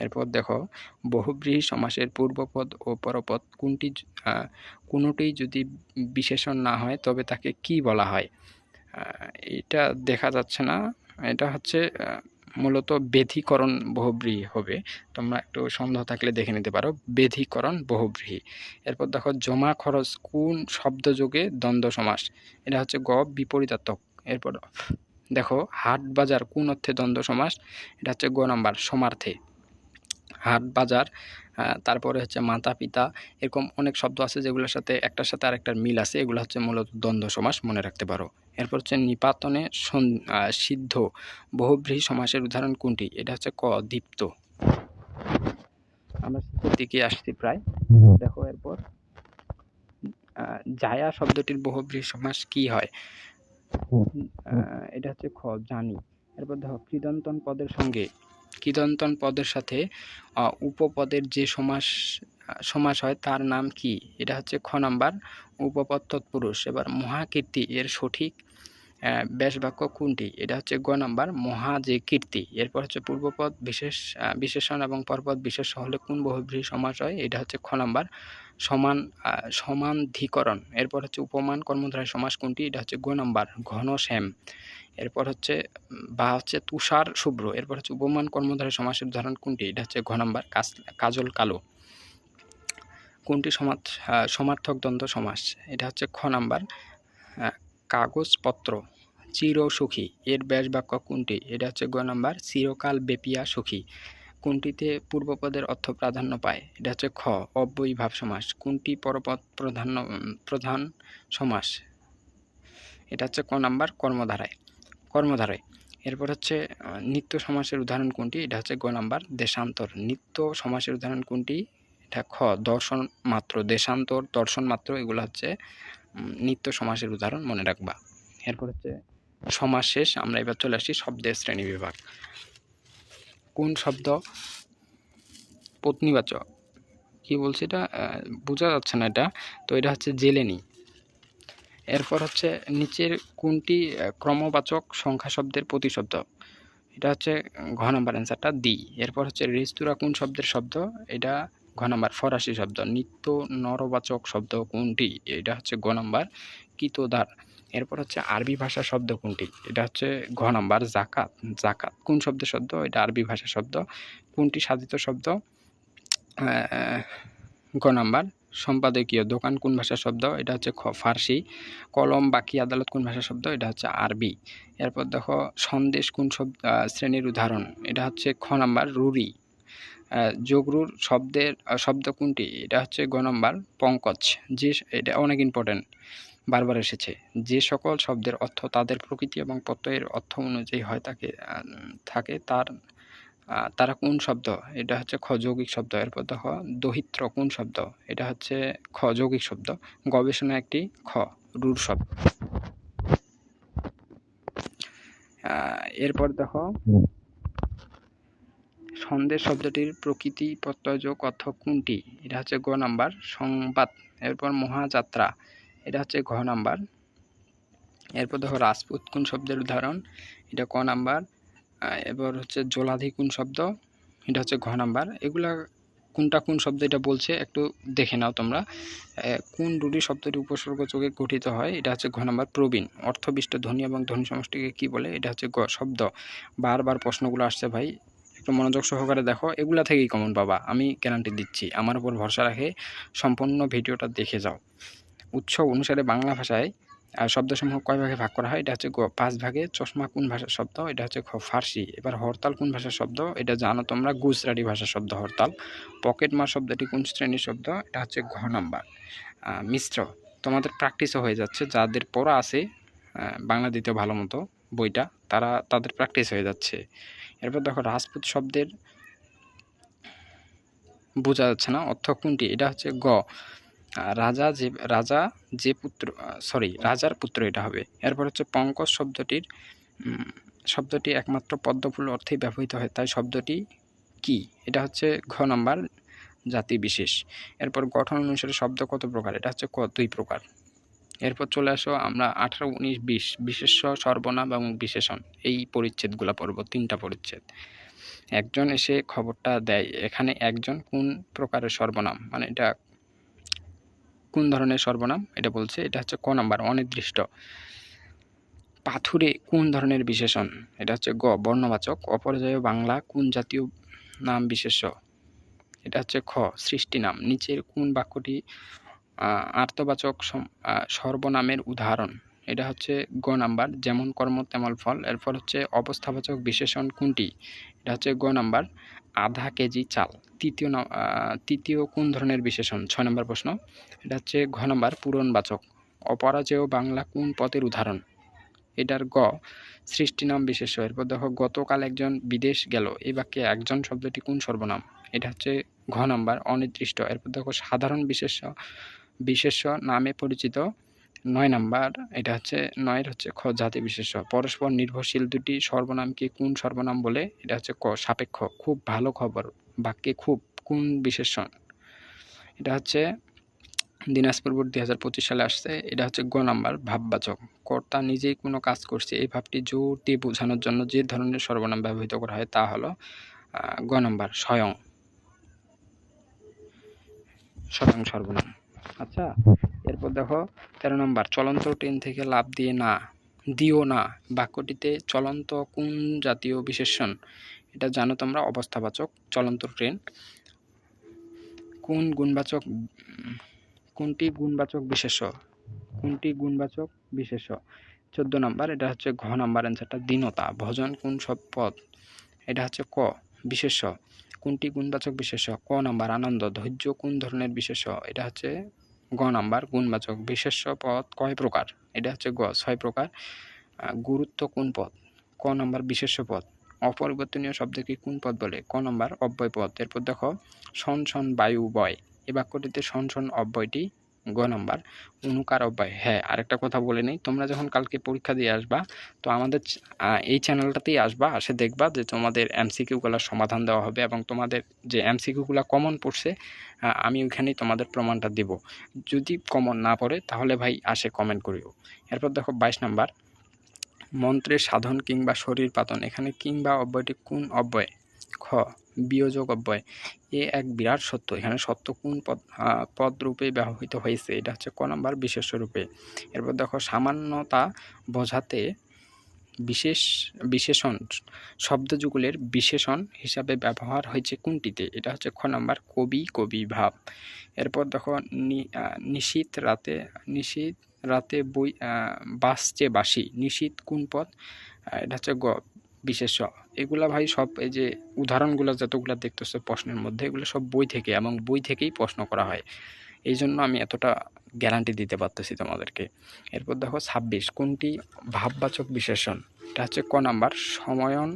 এরপর দেখো বহুব্রীহি সমাসের পূর্বপদ ও পরপদ কোনোটিই যদি বিশেষণ না হয় তবে তাকে কি বলা হয়? এটা দেখা যাচ্ছে না, এটা হচ্ছে মূলত বেধিকরণ বহুব্রীহি হবে। তোমরা একটু সন্দেহ থাকলে দেখে নিতে পারো, বেধিকরণ বহুব্রীহি। এরপর দেখো জমা খরচ কোন শব্দযোগে দ্বন্দ্ব সমাস? এটা হচ্ছে গ বিপরীতার্থক। এরপর দেখো হাট বাজার কোন অর্থে দ্বন্দ্ব সমাস? এটা হচ্ছে গ নাম্বার সমার্থে। হাট বাজার, তারপরে হচ্ছে মাতা পিতা, এরকম অনেক শব্দ আছে যেগুলোর সাথে একটার সাথে আরেকটার মিল আছে, এগুলো হচ্ছে মূলত দ্বন্দ্ব সমাস, মনে রাখতে পারো। এরপর হচ্ছে নিপাতনে সিদ্ধ বহুব্রীহি সমাসের উদাহরণ কোনটি? এটা হচ্ছে ক দীপ্ত। আমরা শেষের দিকে আসছি প্রায়। দেখো এরপর জায়া শব্দটির বহুব্রীহি সমাস কি হয়? এটা হচ্ছে খ জানি। এরপর দেখো কৃদন্তন পদের সঙ্গে কৃদন্তন পদের সাথে উপপদের যে সমাস হয় তার নাম কি? এটা হচ্ছে খ নাম্বার উপপদ তৎপুরুষ। এবার মহাকীর্তি এর সঠিক ব্যাসবাক্য কোনটি? এটা হচ্ছে গ নাম্বার মহা যে কীর্তি। এরপর হচ্ছে পূর্বপদ বিশেষণ এবং পরপদ বিশেষ্য হলে কোন বহুব্রীহি সমাস হয়? এটা হচ্ছে খ নাম্বার সমানধিকরণ। এরপর হচ্ছে উপমান কর্মধারয় সমাস কোনটি? এটা হচ্ছে গ নাম্বার ঘন শ্যাম। এরপর হচ্ছে বা হচ্ছে তুষার শুভ্র। এরপর হচ্ছে উপমান কর্মধারয় সমাসের উদাহরণ কোনটি? এটা হচ্ছে ঘ নাম্বার কাজল কালো। কোনটি সমার্থক দ্বন্দ্ব সমাস? এটা হচ্ছে খ নাম্বার কাগজপত্র। চির সুখী এর ব্যাসবাক্য কোনটি? এটা হচ্ছে গ নাম্বার চিরকাল বেপিয়া সুখী। কোনটিতে পূর্বপদের অর্থ প্রাধান্য পায়? এটা হচ্ছে খ অব্যয়ীভাব সমাস। কোনটি পরপদ প্রধান সমাস? এটা হচ্ছে ক নাম্বার কর্মধারয়। এরপর হচ্ছে নিত্য সমাসের উদাহরণ কোনটি? এটা হচ্ছে গ নাম্বার দেশান্তর। নিত্য সমাসের উদাহরণ কোনটি? এটা খ দর্শন মাত্র। দেশান্তর, দর্শন মাত্র এগুলো হচ্ছে নিত্য সমাসের উদাহরণ, মনে রাখবা। এরপর হচ্ছে সমাস শেষ, আমরা এবার চলে আসি শব্দের শ্রেণী বিভাগ। কোন শব্দ পত্নীবাচক? কি বলছি এটা বোঝা যাচ্ছে না এটা, তো এটা হচ্ছে জেলেনি। এরপর হচ্ছে নিচের কোনটি ক্রমবাচক সংখ্যা শব্দের প্রতিশব্দ? এটা হচ্ছে ঘ নাম্বার অ্যান্সারটা দি। এরপর হচ্ছে রেস্তোরাঁ কোন শব্দের শব্দ? এটা ঘ নাম্বার ফরাসি শব্দ। নিত্য নরবাচক শব্দ কোনটি? এটা হচ্ছে গ নাম্বার কিতোদার। এরপর হচ্ছে আরবি ভাষা শব্দ কোনটি? এটা হচ্ছে ঘ নাম্বার জাকাত। জাকাত কোন শব্দের শব্দ? এটা আরবি ভাষা শব্দ। কোনটি সাধিত শব্দ? গ নাম্বার সম্পাদকীয়। দোকান কোন ভাষার শব্দ? এটা হচ্ছে খ ফার্সি। কলম বাকি আদালত কোন ভাষার শব্দ? এটা হচ্ছে আরবি। এরপর দেখো সন্দেশ কোন শ্রেণীর উদাহরণ? এটা হচ্ছে খ নাম্বার রুরি। যোগরুর শব্দ কোনটি? এটা হচ্ছে গ নাম্বার পঙ্কজ। যে এটা অনেক ইম্পর্টেন্ট, বারবার এসেছে। যে সকল শব্দের অর্থ তাদের প্রকৃতি এবং প্রত্যয়ের অর্থ অনুযায়ী হয় থাকে তারা কোন শব্দ? এটা হচ্ছে খ যৌগিক শব্দ। এরপর দেখো দহিত্র কোন শব্দ? এটা হচ্ছে খ যৌগিক শব্দ। গবেষণা একটি খ রুর শব্দ। এরপর দেখো সন্দেশ শব্দটির প্রকৃতি প্রত্যয়যোগ অর্থ কোনটি? এটা হচ্ছে গ নাম্বার সংবাদ। এরপর মহাযাত্রা, এটা হচ্ছে ঘ নাম্বার। এরপর দেখো রাজপুত কোন শব্দের উদাহরণ? এটা ক নাম্বার। এবার হচ্ছে জলাধি কোন শব্দ? এটা হচ্ছে ঘ নাম্বার। এগুলা কোনটা কোন শব্দ এটা বলছে একটু দেখে নাও তোমরা। কোন রূঢ়ি শব্দটি উপসর্গ যোগে গঠিত হয়? এটা হচ্ছে ঘ নাম্বার প্রবীণ। অর্থবিষ্ট ধ্বনি এবং ধ্বনি সমষ্টিকে কি বলে? এটা হচ্ছে গ শব্দ। বারবার প্রশ্নগুলো আসছে ভাই, একটু মনোযোগ সহকারে দেখো, এগুলা থেকেই কমন পাবা, আমি গ্যারান্টি দিচ্ছি। আমার উপর ভরসা রাখে সম্পূর্ণ ভিডিওটা দেখে যাও। উৎস অনুসারে বাংলা ভাষায় শব্দসমূহ কয় ভাগে ভাগ করা হয়? এটা হচ্ছে গ 5 ভাগে। চশমা কোন ভাষার শব্দ? এটা হচ্ছে খ ফার্সি। এবার হরতাল কোন ভাষার শব্দ? এটা জানো তোমরা, গুজরাটি ভাষার শব্দ হরতাল। পকেটমার শব্দটি কোন শ্রেণীর শব্দ? এটা হচ্ছে ঘ নাম্বার মিশ্র। তোমাদের প্র্যাকটিসও হয়ে যাচ্ছে, যাদের পড়া আছে বাংলা দিতে ভালো মতো বইটা, তাদের প্র্যাকটিস হয়ে যাচ্ছে। এরপর দেখো রাজপুত শব্দের বোঝা যাচ্ছে না অর্থ কোনটি? এটা হচ্ছে গ রাজার পুত্র এটা হবে। এরপর হচ্ছে পঙ্কজ শব্দটি একমাত্র পদ্মফুল অর্থেই ব্যবহৃত হয়, তাই শব্দটি কি? এটা হচ্ছে ঘ নাম্বার জাতি বিশেষ। এরপর গঠন অনুসারে শব্দ কত প্রকার? এটা হচ্ছে ক 2 প্রকার। এরপর চলে আসো আমরা 18, 19, 20 বিশেষ্য, সর্বনাম এবং বিশেষণ, এই পরিচ্ছেদগুলো পড়ব, 3টা পরিচ্ছেদ। একজন এসে খবরটা দেয়, এখানে একজন কোন প্রকারের সর্বনাম, মানে এটা কোন ধরনের সর্বনাম এটা বলছে? এটা হচ্ছে ক নাম্বার অনির্দিষ্ট। পাথুরে কোন ধরনের বিশেষণ? এটা হচ্ছে গ বর্ণবাচক। অপর্যায় বাংলা কোন জাতীয় নাম বিশেষ্য? এটা হচ্ছে খ সৃষ্টি নাম। নিচের কোন বাক্যটি আর্তবাচক সর্বনামের উদাহরণ? এটা হচ্ছে গ নাম্বার যেমন কর্ম তেমন ফল। এরপর হচ্ছে অবস্থাবাচক বিশেষণ কোনটি? এটা হচ্ছে গ নাম্বার আধা কেজি চাল। তৃতীয় কোন ধরনের বিশেষণ? 6 নম্বর প্রশ্ন। এটা হচ্ছে ঘ নাম্বার পূরণবাচক। অপরাজেয় বাংলা কোন পদের উদাহরণ? এটার গ সৃষ্টি নাম বিশেষ্য। এরপর দেখো গতকাল একজন বিদেশ গেল, এই বাক্যে একজন শব্দটি কোন সর্বনাম? এটা হচ্ছে ঘ নাম্বার অনির্দিষ্ট। এরপর দেখো সাধারণ বিশেষ্য নামে পরিচিত 9 নাম্বার, এটা হচ্ছে 9 এর হচ্ছে খ জাতি বিশেষ্য। পরস্পর নির্ভরশীল দুটি সর্বনামকে কোন সর্বনাম বলে? এটা হচ্ছে ক সাপেক্ষ। খুব ভালো খবর বাক্যে খুব কোন বিশেষণ? এটা হচ্ছে দিনাজপুর বোর্ড 2025 সালে আসছে। এটা হচ্ছে গ নাম্বার ভাববাচক। কর্তা নিজেই কোনো কাজ করছে এই ভাবটি জোর দিয়ে বোঝানোর জন্য যে ধরনের সর্বনাম ব্যবহৃত করা হয় তা হলো গ নাম্বার স্বয়ং সর্বনাম। আচ্ছা, এরপর দেখো 13 নম্বর, চলন্ত ট্রেন থেকে লাফ দিও না বাক্যটিতে চলন্ত কোন জাতীয় বিশেষণ? এটা জানো তোমরা, অবস্থাবাচক। চলন্ত ট্রেন কোনটি গুণবাচক বিশেষ্য? 14 নম্বর, এটা হচ্ছে ঘ নাম্বার অ্যান্সারটা দীনতা। ভজন কোন সব পদ? এটা হচ্ছে ক বিশেষ্য। কোনটি গুণবাচক বিশেষ্য? ক নাম্বার আনন্দ। ধৈর্য কোন ধরনের বিশেষ্য? এটা হচ্ছে গ নাম্বার গুণবাচক। বিশেষ্য পদ কয় প্রকার? এটা হচ্ছে গ 6 প্রকার। গুরুত্ব কোন পদ? ক নাম্বার বিশেষ্য পদ। অপরিবর্তনীয় শব্দকে কোন পদ বলে? ক নাম্বার অব্যয় পদ। এরপর দেখো শন শন বায়ু বয়, এই বাক্যটিতে শন শন অব্যয়টি গ নাম্বার অনুকার অব্যয়। হ্যাঁ, আরেকটা কথা বলে নেই, তোমরা যখন কালকে পরীক্ষা দিয়ে আসবা তো আমাদের এই চ্যানেলটাতেই আসবা, আসে দেখবা যে তোমাদের এমসিকিউগুলোর সমাধান দেওয়া হবে এবং তোমাদের যে এমসিকিউগুলো কমন পড়ছে আমি ওইখানেই তোমাদের প্রমাণটা দেব। যদি কমন না পড়ে তাহলে ভাই আসে কমেন্ট করিও। এরপর দেখো 22 নাম্বার, মন্ত্রের সাধন কিংবা শরীর পাতন, এখানে কিংবা অব্যয়টি কোন অব্যয়? খ বিয়োজক অব্যয়। এ এক বিরাট সত্য, এখানে সত্য কোন পদ রূপে ব্যবহৃত হয়েছে? এটা হচ্ছে ক নাম্বার বিশেষ্য রূপে। এরপর দেখো সামান্যতা বোঝাতে বিশেষণ শব্দযুগলের বিশেষণ হিসাবে ব্যবহার হয়েছে কোনটিতে? এটা হচ্ছে খ নাম্বার কবি ভাব। এরপর দেখো নিশীথ রাতে বই বাসছে বাসি, নিশীথ কোন পদ? এটা হচ্ছে গ বিশেষ্য। এগুলা ভাই সব এই যে উদাহরণগুলো যতগুলো দেখতেছো প্রশ্নের মধ্যে, এগুলো সব বই থেকে এবং বই থেকেই প্রশ্ন করা হয়, এই জন্য আমি এতটা গ্যারান্টি দিতে পারতেছি তোমাদেরকে। এরপর দেখো 26, কোনটি ভাববাচক বিশেষণ? এটা হচ্ছে ক নাম্বার সময়ন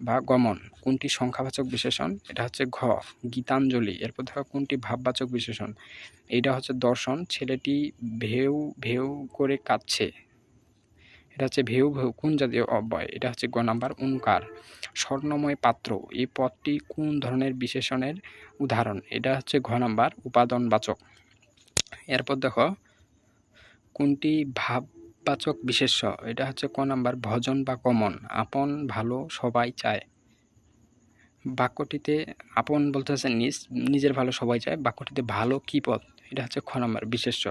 বা গমন। কোনটি সংখ্যাবাচক বিশেষণ? এটা হচ্ছে ঘ গীতাঞ্জলি। এরপর দেখো কোনটি ভাববাচক বিশেষণ? এইটা হচ্ছে দর্শন। ছেলেটি ভেউ ভেউ করে কাঁদছে, এটা হচ্ছে ভেউ ভেউ কোন জাতীয় অব্যয়? এটা হচ্ছে গ নাম্বার ওঙ্কার। স্বর্ণময় পাত্র, এই পদটি কোন ধরনের বিশেষণের উদাহরণ? এটা হচ্ছে ঘ নাম্বার উপাদানবাচক। এরপর দেখো কোনটি ভাববাচক বিশেষ্য? এটা হচ্ছে ক নাম্বার ভজন বা কমন। আপন ভালো সবাই চায়, বাক্যটিতে আপন বলতেছে নিজের ভালো সবাই চায়, বাক্যটিতে ভালো কি পদ? এটা হচ্ছে খ নাম্বার বিশেষ্য।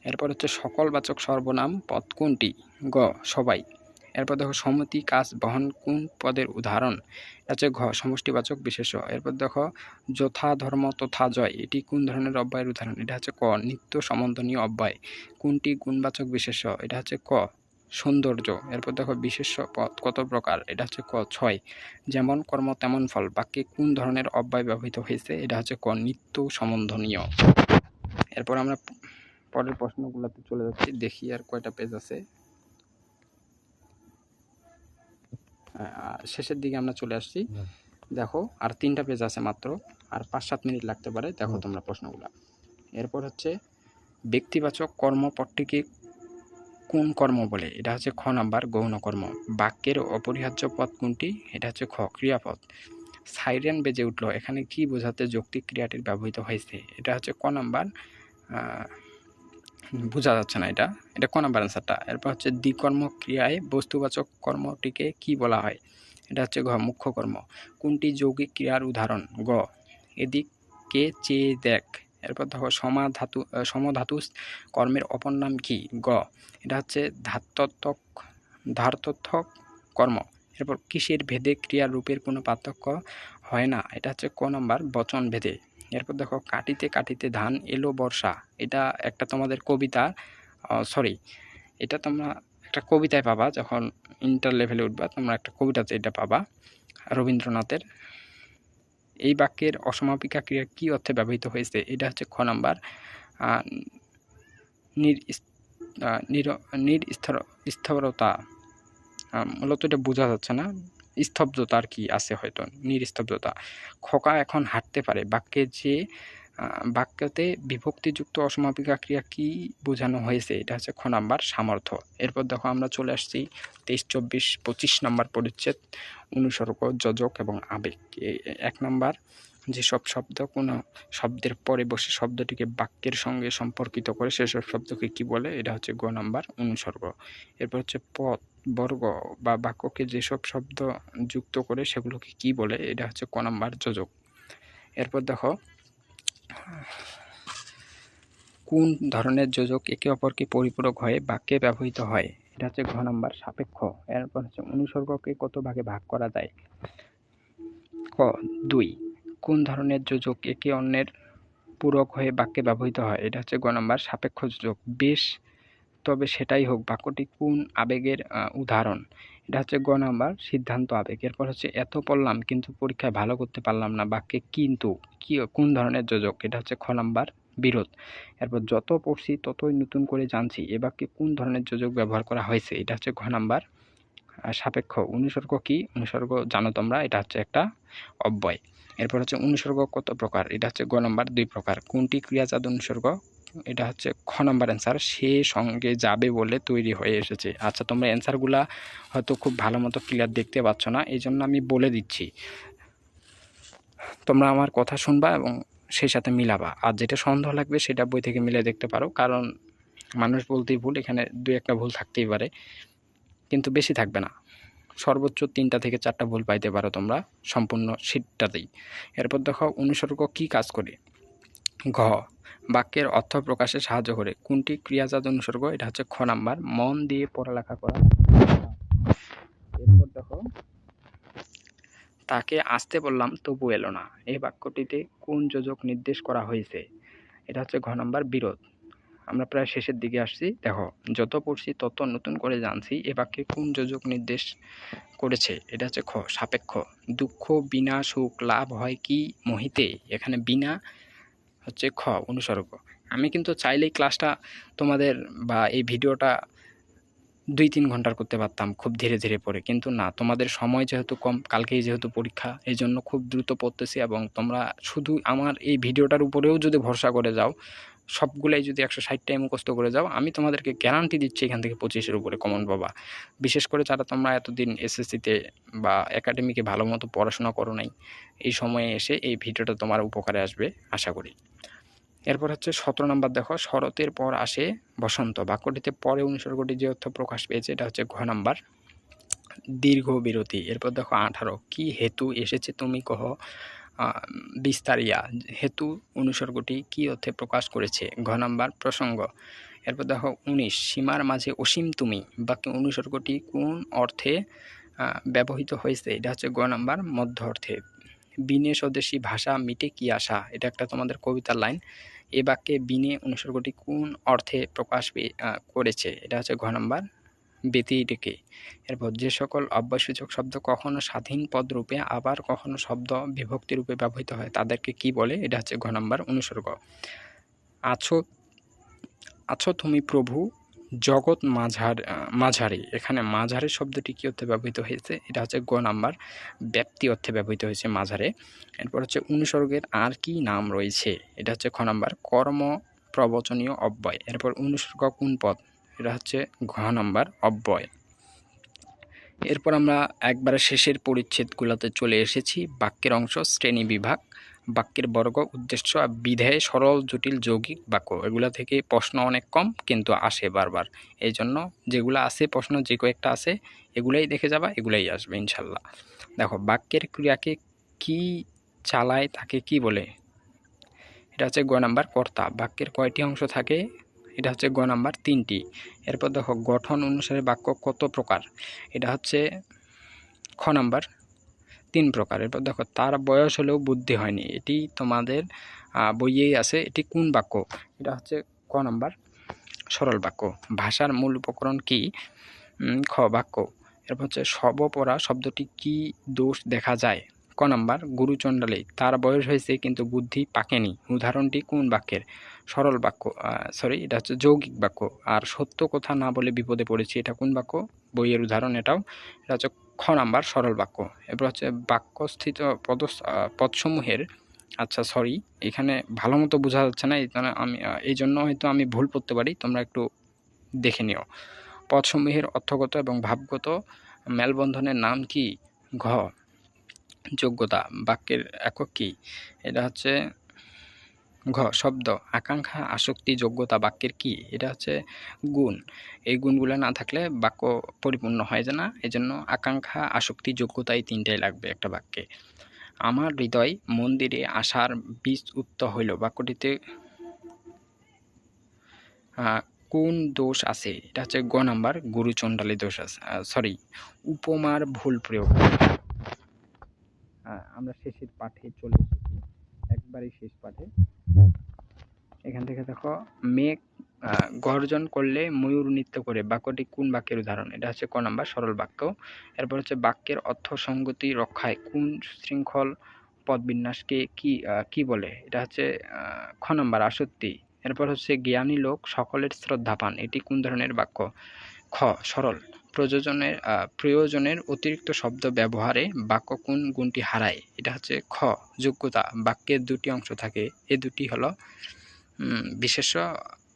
এরপর হচ্ছে সকলবাচক সর্বনাম পদ কোনটি? গ সবাই। এরপর দেখো সমতি কাজ বহন কোন পদের উদাহরণ? এটা হচ্ছে ঘ সমষ্টিবাচক বিশেষ্য। এরপর দেখো যথা ধর্ম তথা জয়, এটি কোন ধরনের অব্যয়ের উদাহরণ? এটা হচ্ছে ক নিত্য সম্বন্ধনীয় অব্যয়। কোনটি গুণবাচক বিশেষ্য? এটা হচ্ছে ক সৌন্দর্য। এরপর দেখো বিশেষ্য পদ কত প্রকার? এটা হচ্ছে ক 6। যেমন কর্ম তেমন ফল, বাক্যে কোন ধরনের অব্যয় ব্যবহৃত হয়েছে? এটা হচ্ছে ক নিত্য সম্বন্ধনীয়। এরপর আমরা পরের প্রশ্নগুলোতে চলে যাচ্ছি, দেখি আর কয়টা পেজ আছে। শেষের দিকে আমরা চলে আসছি। দেখো আর 3টা পেজ আছে মাত্র, আর 5-7 মিনিট লাগতে পারে। দেখো তোমরা প্রশ্নগুলো। এরপর হচ্ছে ব্যক্তিবাচক কর্মপদটিকে কোন কর্ম বলে? এটা হচ্ছে খ নাম্বার গৌণ কর্ম। বাক্যের অপরিহার্য পদ কোনটি? এটা হচ্ছে খ ক্রিয়াপদ। সাইরেন বেজে উঠল, এখানে কি বোঝাতে যৌক্তিক ক্রিয়াটির ব্যবহৃত হয়েছে? এটা হচ্ছে ক নাম্বার বোঝা যাচ্ছে না, এটা ক নাম্বার অ্যান্সারটা। এরপর হচ্ছে দ্বিকর্ম ক্রিয়ায় বস্তুবাচক কর্মটিকে কি বলা হয়? এটা হচ্ছে ঘ মুখ্য কর্ম। কোনটি যৌগিক ক্রিয়ার উদাহরণ? গ এদিকে চেয়ে দেখ। এরপর দেখো সমধাতু কর্মের অপর নাম কি? গ এটা হচ্ছে ধার্থক কর্ম। এরপর কিসের ভেদে ক্রিয়ার রূপের কোনো পার্থক্য হয় না? এটা হচ্ছে ক নাম্বার বচন ভেদে। এরপর দেখো কাটিতে কাটিতে ধান এলো বর্ষা, এটা একটা তোমাদের কবিতা, এটা তোমরা একটা কবিতায় পাবা, যখন ইন্টার লেভেলে উঠবা তোমরা একটা কবিতাতে এটা পাবা রবীন্দ্রনাথের। এই বাক্যের অসমাপিকা ক্রিয়া কি অর্থে ব্যবহৃত হয়েছে? এটা হচ্ছে খ নাম্বার নিরস্তরতা। মূলত এটা বোঝা যাচ্ছে না, স্তব্ধতা আর কি আছে হয়তো, নিরস্তব্ধতা। খোকা এখন হাঁটতে পারে, বাক্যে যে বাক্যতে বিভক্তিযুক্ত অসমাপিকা ক্রিয়া কি বোঝানো হয়েছে? এটা হচ্ছে খ নাম্বার সামর্থ্য। এরপর দেখো আমরা চলে আসছি 23, 24, 25 নম্বর পরিচ্ছেদ অনুসর্গ, যোজক এবং আবেগ। 1 নাম্বার যেসব শব্দ কোনো শব্দের পরে বসে শব্দটিকে বাক্যের সঙ্গে সম্পর্কিত করে সেসব শব্দকে কি বলে? এটা হচ্ছে গ নাম্বার অনুসর্গ। এরপর হচ্ছে পদ, বর্গ বা বাক্যকে যেসব শব্দ যুক্ত করে সেগুলোকে কি বলে? এটা হচ্ছে ক নাম্বার যোজক। এরপর দেখো কোন ধরনের যোজক একে অপরকে পরিপূরক হয়ে বাক্যে ব্যবহৃত হয়? এটা হচ্ছে ঘ নাম্বার সাপেক্ষ। এরপর হচ্ছে অনুসর্গকে কত ভাগে ভাগ করা যায়? ক 2। কোন ধরনের যোজক একে অন্যের পূরক হয়ে বাক্যে ব্যবহৃত হয়? এটা হচ্ছে গ নাম্বার সাপেক্ষ যোজক। বেশ, তবে সেটাই হোক বাক্যটি কোন আবেগের উদাহরণ? এটা হচ্ছে গ নাম্বার সিদ্ধান্ত আবেগ। এরপর হচ্ছে এত পড়লাম কিন্তু পরীক্ষায় ভালো করতে পারলাম না বাক্যে কিন্তু কি কোন ধরনের যোজক? এটা হচ্ছে খ নাম্বার বিরোধ। এরপর যত পড়ছি ততই নতুন করে জানছি এ বাক্যে কোন ধরনের যোজক ব্যবহার করা হয়েছে? এটা হচ্ছে ঘ নাম্বার সাপেক্ষ। অনুসর্গ কি? অনুসর্গ জানো তোমরা, এটা হচ্ছে একটা অব্যয়। এরপর হচ্ছে অনুসর্গ কত প্রকার? এটা হচ্ছে গ নাম্বার 2 প্রকার। কোনটি ক্রিয়াজাত অনুসর্গ? এটা হচ্ছে খ নাম্বার অ্যান্সার, সে সঙ্গে যাবে বলে তৈরি হয়ে এসেছে। আচ্ছা, তোমরা অ্যান্সারগুলা হয়তো খুব ভালো মতো ক্লিয়ার দেখতে পাচ্ছ না, এই জন্য আমি বলে দিচ্ছি, তোমরা আমার কথা শুনবা এবং সেই সাথে মিলাবা। আর যেটা সন্দেহ লাগবে সেটা বই থেকে মিলে দেখতে পারো, কারণ মানুষ বলতেই ভুল, এখানে 2-1টা ভুল থাকতেই পারে, কিন্তু বেশি থাকবে না। সর্বোচ্চ 3টা থেকে 4টা ভুল পাইতে পারো তোমরা সম্পূর্ণ শীটটাতেই। এরপর দেখো অনুসর্গ কি কাজ করে? ঘ বাক্যের অর্থ প্রকাশে সাহায্য করে। কোনটি ক্রিয়াজাত অনুসর্গ? এটা হচ্ছে খ নাম্বার মন দিয়ে পড়ালেখা করা। এরপর দেখো তাকে আসতে বললাম তবু এলো না, এই বাক্যটিতে কোন যোজক নির্দেশ করা হয়েছে? এটা হচ্ছে ঘ নাম্বার বিরোধ। আমরা প্রায় শেষের দিকে আসছি। দেখো যত পড়ছি তত নতুন করে জানছি এ বাক্যে কোন যোজক নির্দেশ করেছে? এটা হচ্ছে খ সাপেক্ষ। দুঃখ বিনা সুখ লাভ হয় কি মোহিতে? এখানে বিনা হচ্ছে খ অনুসর্গ। আমি কিন্তু চাইলেই ক্লাসটা তোমাদের বা এই ভিডিওটা 2-3 ঘন্টার করতে পারতাম খুব ধীরে ধীরে পড়ে, কিন্তু না, তোমাদের সময় যেহেতু কম, কালকেই যেহেতু পরীক্ষা, এই জন্য খুব দ্রুত পড়তেছি। এবং তোমরা শুধু আমার এই ভিডিওটার উপরেও যদি ভরসা করে যাও, সবগুলাই যদি 160টাই মুখস্থ করে যাও, আমি তোমাদেরকে গ্যারান্টি দিচ্ছি এখান থেকে 25-এর উপরে কমন পাবা। বিশেষ করে যারা তোমরা এতদিন এসএসসিতে বা একাডেমিকে ভালো মতো পড়াশোনা করো নাই, এই সময়ে এসে এই ভিডিওটা তোমার উপকারে আসবে আশা করি। এরপর হচ্ছে 17 নাম্বার দেখো, শরতের পর আসে বসন্ত। বাক্যটিতে পরে অনুসর্গটি যে অর্থ প্রকাশ পেয়েছে এটা হচ্ছে ঘ নাম্বার দীর্ঘ বিরতি। এরপর দেখো 18, কি হেতু এসেছে তুমি কহ বিস্তারিয়া। হেতু অনুসর্গটি কি অর্থে প্রকাশ করেছে? ঘ নাম্বার প্রসঙ্গ। এরপর দেখো 19, সীমার মাঝে অসীম তুমি। বাক্যে অনুসর্গটি কোন অর্থে ব্যবহৃত হয়েছে? এটা হচ্ছে গ নাম্বার মধ্য অর্থে। বিনে স্বদেশী ভাষা মিটে কি আশা, এটা একটা তোমাদের কবিতার লাইন। এ বাক্যে বিনে অনুসর্গটি কোন অর্থে প্রকাশ করেছে? এটা হচ্ছে ঘ নাম্বার ব্যতিরেকে। এরপর যে সকল অব্যয়সূচক শব্দ কখনো স্বাধীন পদ রূপে আবার কখনো শব্দ বিভক্তি রূপে ব্যবহৃত হয় তাদেরকে কি বলে? এটা হচ্ছে ঘ নাম্বার অনুসর্গ। আছো আছো তুমি প্রভু জগৎ মাঝারে। এখানে মাঝারে শব্দটি কি অর্থে ব্যবহৃত হয়েছে? এটা হচ্ছে গ নাম্বার ব্যাপ্তি অর্থে ব্যবহৃত হয়েছে মাঝারে। এরপর হচ্ছে অনুসর্গের আর কি নাম রয়েছে? এটা হচ্ছে খ নাম্বার কর্ম প্রবচনীয় অব্যয়। এরপর অনুসর্গ কোন পদ? এটা হচ্ছে ঘ নাম্বার অব্যয়। এরপর আমরা একবারে শেষের পরিচ্ছেদগুলোতে চলে এসেছি। বাক্যের অংশ, শ্রেণী বিভাগ, বাক্যের বর্গ, উদ্দেশ্য, বিধেয়, সরল জটিল যৌগিক বাক্য। এগুলা থেকে প্রশ্ন অনেক কম কিন্তু আসে বারবার, এই জন্য যেগুলো আসে প্রশ্ন, যে কয়েকটা আছে এগুলাই দেখে যাবা, এগুলাই আসবে ইনশাল্লাহ। দেখো বাক্যের ক্রিয়াকে কি চালায় তাকে কি বলে? এটা হচ্ছে গ নাম্বার কর্তা। বাক্যের কয়টি অংশ থাকে? এটা হচ্ছে গ নাম্বার 3টি। এরপর দেখো গঠন অনুসারে বাক্য কত প্রকার? এটা হচ্ছে খ নাম্বার 3 প্রকার। এরপর দেখো তার বয়স হলেও বুদ্ধি হয়নি, এটি তোমাদের বইয়েই আছে, এটি কোন বাক্য? এটা হচ্ছে ক নাম্বার সরল বাক্য। ভাষার মূল উপকরণ কি? খ বাক্য। এরপর হচ্ছে সর্বপরা শব্দটি কি দোষ দেখা যায়? ক নাম্বার গুরুচণ্ডালী। তার বয়স হয়েছে কিন্তু বুদ্ধি পাকেনি, উদাহরণটি কোন বাক্যের? সরল বাক্য, এটা হচ্ছে যৌগিক বাক্য। আর সত্য কথা না বলে বিপদে পড়েছি, এটা কোন বাক্য? বইয়ের উদাহরণ এটাও, এটা হচ্ছে খ নাম্বার সরল বাক্য। এরপর হচ্ছে বাক্যস্থিত পদসমূহের আচ্ছা সরি, এখানে ভালো মতো বোঝা যাচ্ছে না, এই জন্য হয়তো আমি ভুল পড়তে পারি, তোমরা একটু দেখে নিও। পদসমূহের অর্থগত এবং ভাবগত মেলবন্ধনের নাম কি? ঘ। যোগ্যতা। বাক্যের একক কি? এটা হচ্ছে ঘ শব্দ। আকাঙ্ক্ষা, আসক্তি, যোগ্যতা বাক্যের কি? এটা হচ্ছে গুণ। এই গুণগুলো না থাকলে বাক্য পরিপূর্ণ হয় না, এজন্য আকাঙ্ক্ষা, আসক্তি, যোগ্যতা এই তিনটাই লাগবে একটা বাক্যে। আমার হৃদয় মন্দিরে আসার বীজ উত্ত হইল বাক্যটিতে কোন দোষ আছে? এটা হচ্ছে গ নাম্বার, গুরুচণ্ডালী দোষ আছে। সরি, উপমার ভুল প্রয়োগ। আমরা শেষের পাঠে চলে এসেছি, একবারই শেষ পাঠে। এখান থেকে দেখো, মেঘ গর্জন করলে ময়ূর নৃত্য করে বাক্যটি কোন বাক্যের উদাহরণ? এটা হচ্ছে ক নাম্বার, সরল বাক্য। এরপর হচ্ছে বাক্যের অর্থ সংগতি রক্ষায় কোন শৃঙ্খল পদবিন্যাসকে কি বলে? এটা হচ্ছে খ নাম্বার, আসত্তি। এরপর হচ্ছে জ্ঞানী লোক সকলের শ্রদ্ধা পান, এটি কোন ধরনের বাক্য? খ সরল। প্রয়োজনের অতিরিক্ত শব্দ ব্যবহারে বাক্য কোন গুণটি হারায়? এটা হচ্ছে খ যোগ্যতা। বাক্যের দুটি অংশ থাকে, এ দুটি হলো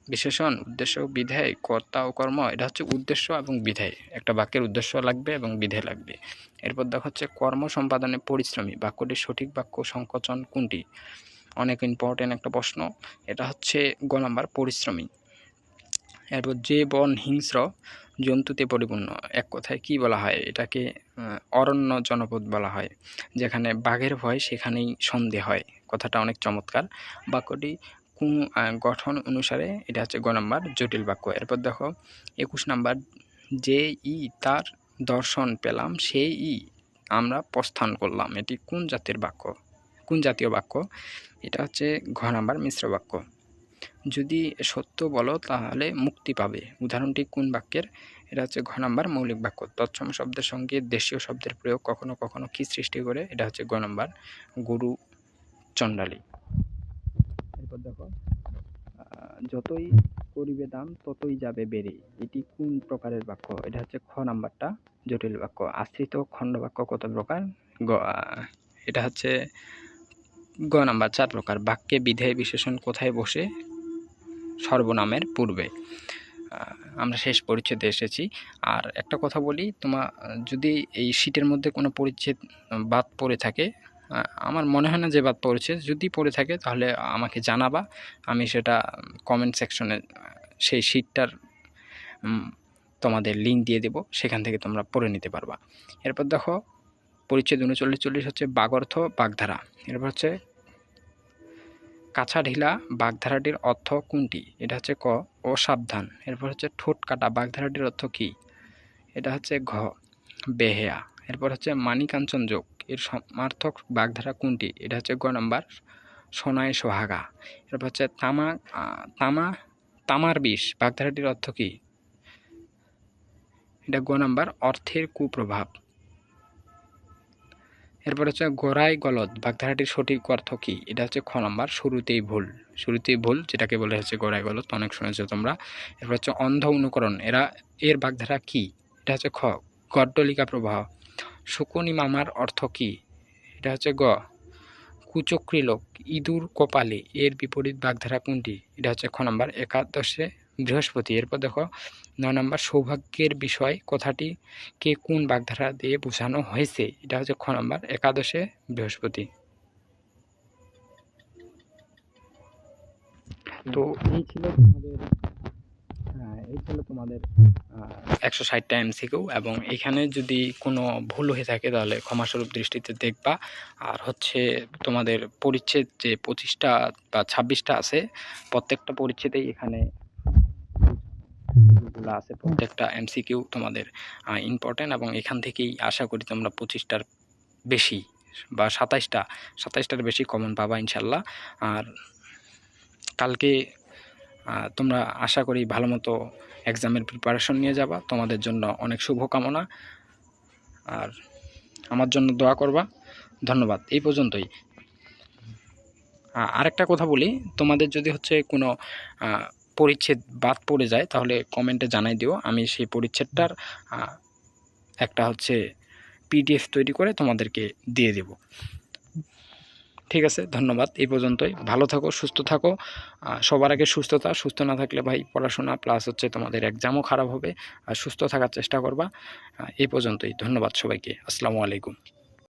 বিশেষণ, উদ্দেশ্য, বিধেয়, কর্তা ও কর্ম। এটা হচ্ছে উদ্দেশ্য এবং বিধেয়, একটা বাক্যের উদ্দেশ্য লাগবে এবং বিধেয় লাগবে। এরপর দেখা হচ্ছে কর্ম সম্পাদনে পরিশ্রমী বাক্যটির সঠিক বাক্য সংকোচন কোনটি? অনেক ইম্পর্টেন্ট একটা প্রশ্ন, এটা হচ্ছে গ নাম্বার, পরিশ্রমী। এরপর যে বন হিংস্র জন্তুতে পরিপূর্ণ, এক কথায় কি বলা হয়? এটাকে অরণ্য জনপদ বলা হয়। যেখানে বাঘের ভয় সেখানেই সন্দেহ হয়, কথাটা অনেক চমৎকার। বাক্যটি কোন গঠন অনুসারে? এটা হচ্ছে গ নাম্বার, জটিল বাক্য। এরপর দেখো 21 নাম্বার, যে তার দর্শন পেলাম সেই আমরা প্রস্থান করলাম, এটি কোন জাতীয় বাক্য? এটা হচ্ছে ঘ নাম্বার, মিশ্র বাক্য। যদি সত্য বলো তাহলে মুক্তি পাবে, উদাহরণটি কোন বাক্যের? এটা হচ্ছে ঘ নাম্বার, মৌলিক বাক্য। তৎসম শব্দের সঙ্গে দেশীয় শব্দের প্রয়োগ কখনো কখনো কি সৃষ্টি করে? এটা হচ্ছে গ নাম্বার, গুরু চণ্ডালী। এরপর দেখো, যতই করিবে দাম ততই যাবে বেড়ে, এটি কোন প্রকারের বাক্য? এটা হচ্ছে খ নাম্বারটা, জটিল বাক্য। আশ্রিত খণ্ড বাক্য কত প্রকার? এটা হচ্ছে গ নাম্বার, 4 প্রকার। বাক্যে বিধেয় বিশেষণ কোথায় বসে? সর্বনামের পূর্বে। আমরা শেষ পরিচ্ছেদে এসেছি। আর একটা কথা বলি, যদি এই শীটের মধ্যে কোনো পরিচ্ছেদ বাদ পড়ে থাকে, আমার মনে হয় না যে বাদ পড়েছে, যদি পড়ে থাকে তাহলে আমাকে জানাবা, আমি সেটা কমেন্ট সেকশনে সেই শীটটার তোমাদের লিঙ্ক দিয়ে দেব, সেখান থেকে তোমরা পড়ে নিতে পারবা। এরপর দেখো পরিচ্ছেদ 39-40 হচ্ছে বাগর্থ, বাগধারা। এরপর হচ্ছে কাছা ঢিলা বাগধারাটির অর্থ কোনটি? এটা হচ্ছে ক অসাবধান। এরপর হচ্ছে ঠোঁট কাটা বাগধারাটির অর্থ কি? এটা হচ্ছে ঘ বেহেয়া। এরপর হচ্ছে মানিকাঞ্চন যোগ, এর সমার্থক বাগধারা কোনটি? এটা হচ্ছে গ নাম্বার, সোনায় সোহাগা। এরপর হচ্ছে তামার বিষ বাগধারাটির অর্থ কি? এটা গ নাম্বার, অর্থের কুপ্রভাব। এরপর হচ্ছে গোড়ায় গলদ বাগধারাটির সঠিক অর্থ কি? এটা হচ্ছে খ নাম্বার, শুরুতেই ভুল, যেটাকে বলে হচ্ছে গোড়ায় গলদ, অনেক শুনেছো তোমরা। এরপর হচ্ছে অন্ধ অনুকরণ, এর বাগধারা কি? এটা হচ্ছে খ গড্ডলিকা প্রবাহ। শকুনি মামার অর্থ কি? এটা হচ্ছে গ কুচক্রী লোক। ইঁদুর কপালে, এর বিপরীত বাগধারা কোনটি? এটা হচ্ছে খ নাম্বার, একাদশে বৃহস্পতি। এরপর দেখো 9 নাম্বার, সৌভাগ্যের বিষয় কথাটি কে কোন বাগধারা দিয়ে বোঝানো হয়েছে? এটা হচ্ছে খ নাম্বার, একাদশে বৃহস্পতি। তো এই ছিল তোমাদের 160টা MCQ, এবং এখানে যদি কোনো ভুল হয়ে থাকে তাহলে ক্ষমাস্বরূপ দৃষ্টিতে দেখবা। আর হচ্ছে তোমাদের পরিচ্ছেদ যে 25টা বা 26টা আছে, প্রত্যেকটা পরিচ্ছেদেই এখানে আছে, প্রত্যেকটা MCQ তোমাদের ইম্পর্টেন্ট, এবং এখান থেকেই আশা করি তোমরা 25টার বেশি বা 27টার বেশি কমন পাবা ইনশাল্লাহ। আর কালকে তোমরা আশা করি ভালো মতো এক্সামের প্রিপারেশন নিয়ে যাবা, তোমাদের জন্য অনেক শুভকামনা, আর আমার জন্য দোয়া করবা। ধন্যবাদ, এই পর্যন্তই। আরেকটা কথা বলি, তোমাদের যদি হচ্ছে কোনো পরিচ্ছেদ বাদ পড়ে যায় তাহলে কমেন্টে জানাই দিও, আমি সেই পরিচ্ছেদটার একটা হচ্ছে PDF তৈরি করে তোমাদেরকে দিয়ে দেব। ঠিক আছে, ধন্যবাদ। এই পর্যন্তই। ভালো থাকো, সুস্থ থাকো। সবার আগে সুস্থতা। সুস্থ না থাকলে ভাই পড়াশোনা প্লাস হচ্ছে তোমাদের এক্সামও খারাপ হবে। আর সুস্থ থাকার চেষ্টা করবা। এই পর্যন্তই। ধন্যবাদ সবাইকে। আসসালামু আলাইকুম।